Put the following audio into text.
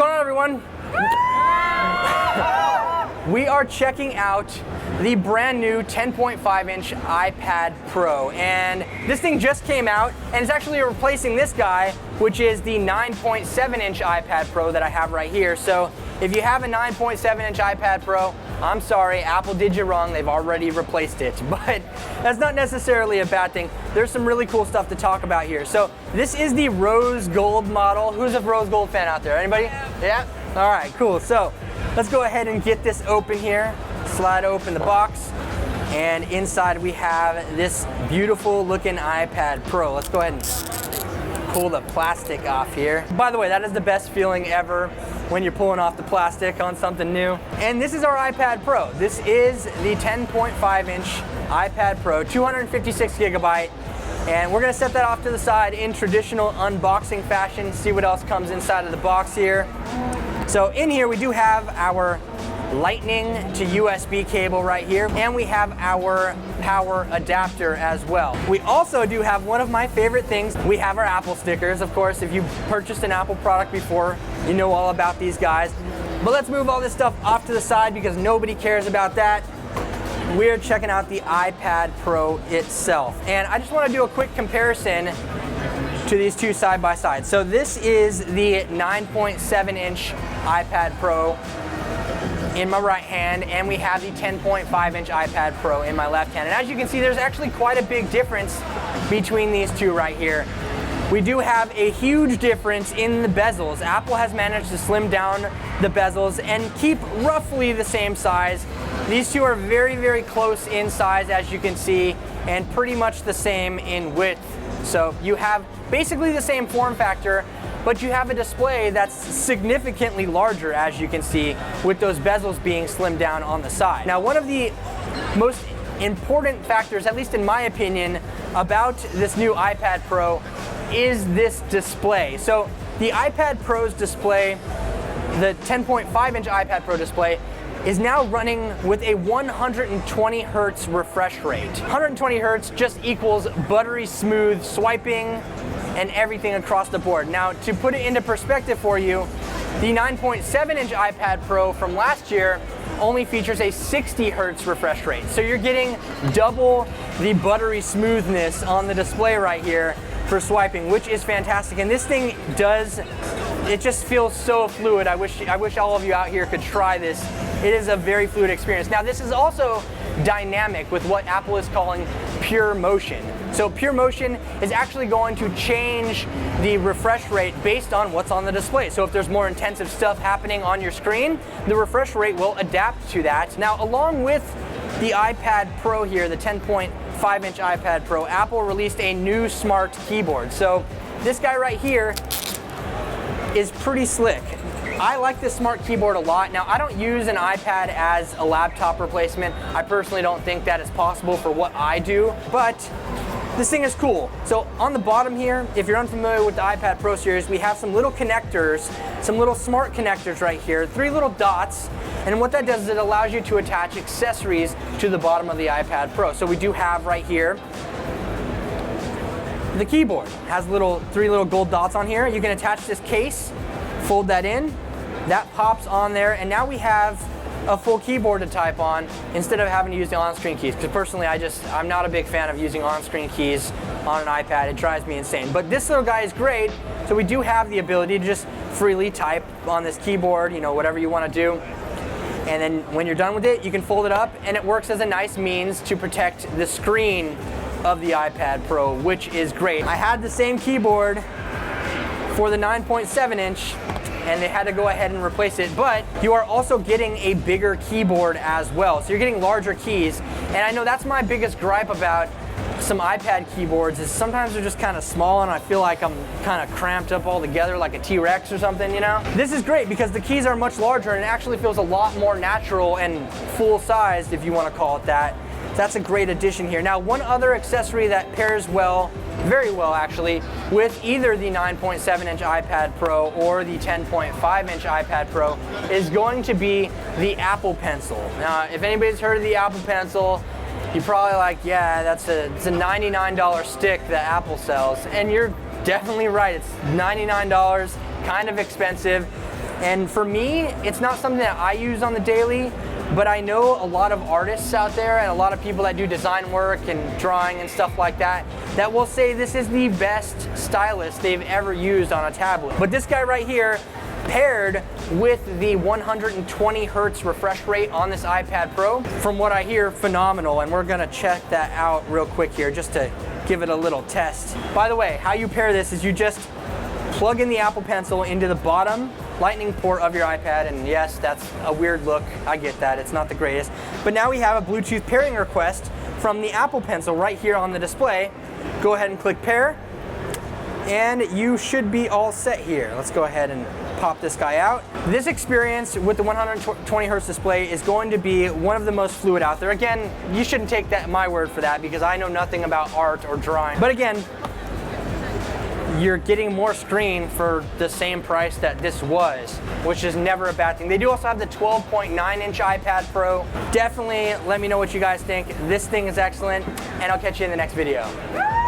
going on, everyone? We are checking out the brand new 10.5-inch iPad Pro, and this thing just came out, and it's actually replacing this guy, which is the 9.7-inch iPad Pro that I have right here. So if you have a 9.7-inch iPad Pro, I'm sorry, Apple did you wrong. They've already replaced it, but that's not necessarily a bad thing. There's some really cool stuff to talk about here. So this is the rose gold model. Who's a rose gold fan out there? Anybody? Yeah? All right, cool. So let's go ahead and get this open here. Slide open the box, and inside we have this beautiful looking iPad Pro. Let's go ahead and pull the plastic off here. By the way, that is the best feeling ever when you're pulling off the plastic on something new. And this is our iPad Pro. This is the 10.5-inch iPad Pro, 256 gigabyte. And we're gonna set that off to the side in traditional unboxing fashion, see what else comes inside of the box here. So in here we do have our Lightning to USB cable right here, and we have our power adapter as well. We also do have one of my favorite things. We have our Apple stickers. Of course, if you purchased an Apple product before, you know all about these guys. But let's move all this stuff off to the side because nobody cares about that. We're checking out the iPad Pro itself. And I just want to do a quick comparison to these two side by side. So this is the 9.7-inch iPad Pro in my right hand, and we have the 10.5-inch iPad Pro in my left hand. And as you can see, there's actually quite a big difference between these two right here. We do have a huge difference in the bezels. Apple has managed to slim down the bezels and keep roughly the same size. These two are very, very close in size, as you can see, and pretty much the same in width. So you have basically the same form factor, but you have a display that's significantly larger, as you can see, with those bezels being slimmed down on the side. Now, one of the most important factors, at least in my opinion, about this new iPad Pro is this display. So the iPad Pro's display, the 10.5-inch iPad Pro display, is now running with a 120 hertz refresh rate. 120 hertz just equals buttery smooth swiping and everything across the board. Now, to put it into perspective for you, the 9.7-inch iPad Pro from last year only features a 60 hertz refresh rate. So you're getting double the buttery smoothness on the display right here for swiping, which is fantastic. And this thing it just feels so fluid. I wish all of you out here could try this. It is a very fluid experience. Now, this is also dynamic with what Apple is calling pure motion. So pure motion is actually going to change the refresh rate based on what's on the display. So if there's more intensive stuff happening on your screen, the refresh rate will adapt to that. Now, along with the iPad Pro here, the 10.5-inch iPad Pro, Apple released a new smart keyboard. So this guy right here is pretty slick. I like this smart keyboard a lot. Now, I don't use an iPad as a laptop replacement. I personally don't think that is possible for what I do, but this thing is cool. So on the bottom here, if you're unfamiliar with the iPad Pro series, we have some little connectors, some little smart connectors right here, 3 little dots. And what that does is it allows you to attach accessories to the bottom of the iPad Pro. So we do have right here, the keyboard has 3 little gold dots on here. You can attach this case, fold that in, that pops on there, and now we have a full keyboard to type on instead of having to use the on-screen keys. Because personally, I'm not a big fan of using on-screen keys on an iPad. It drives me insane. But this little guy is great, so we do have the ability to just freely type on this keyboard, whatever you want to do. And then when you're done with it, you can fold it up, and it works as a nice means to protect the screen of the iPad Pro, which is great. I had the same keyboard for the 9.7-inch, and they had to go ahead and replace it, but you are also getting a bigger keyboard as well. So you're getting larger keys, and I know that's my biggest gripe about some iPad keyboards is sometimes they're just kind of small, and I feel like I'm kind of cramped up all together like a T-Rex or something, This is great because the keys are much larger, and it actually feels a lot more natural and full-sized, if you want to call it that. That's a great addition here. Now, one other accessory that pairs well, very well actually, with either the 9.7-inch iPad Pro or the 10.5-inch iPad Pro is going to be the Apple Pencil. Now, if anybody's heard of the Apple Pencil, you're probably like, yeah, it's a $99 stick that Apple sells. And you're definitely right, it's $99, kind of expensive. And for me, it's not something that I use on the daily, but I know a lot of artists out there and a lot of people that do design work and drawing and stuff like that, that will say this is the best stylus they've ever used on a tablet. But this guy right here, paired with the 120 hertz refresh rate on this iPad Pro, from what I hear, phenomenal. And we're gonna check that out real quick here just to give it a little test. By the way, how you pair this is you just plug in the Apple Pencil into the bottom lightning port of your iPad, and yes, that's a weird look, I get that, it's not the greatest. But now we have a Bluetooth pairing request from the Apple Pencil right here on the display. Go ahead and click pair, and you should be all set here. Let's go ahead and pop this guy out. This experience with the 120 hertz display is going to be one of the most fluid out there. Again, you shouldn't take my word for that because I know nothing about art or drawing. But again, you're getting more screen for the same price that this was, which is never a bad thing. They do also have the 12.9-inch iPad Pro. Definitely let me know what you guys think. This thing is excellent, and I'll catch you in the next video.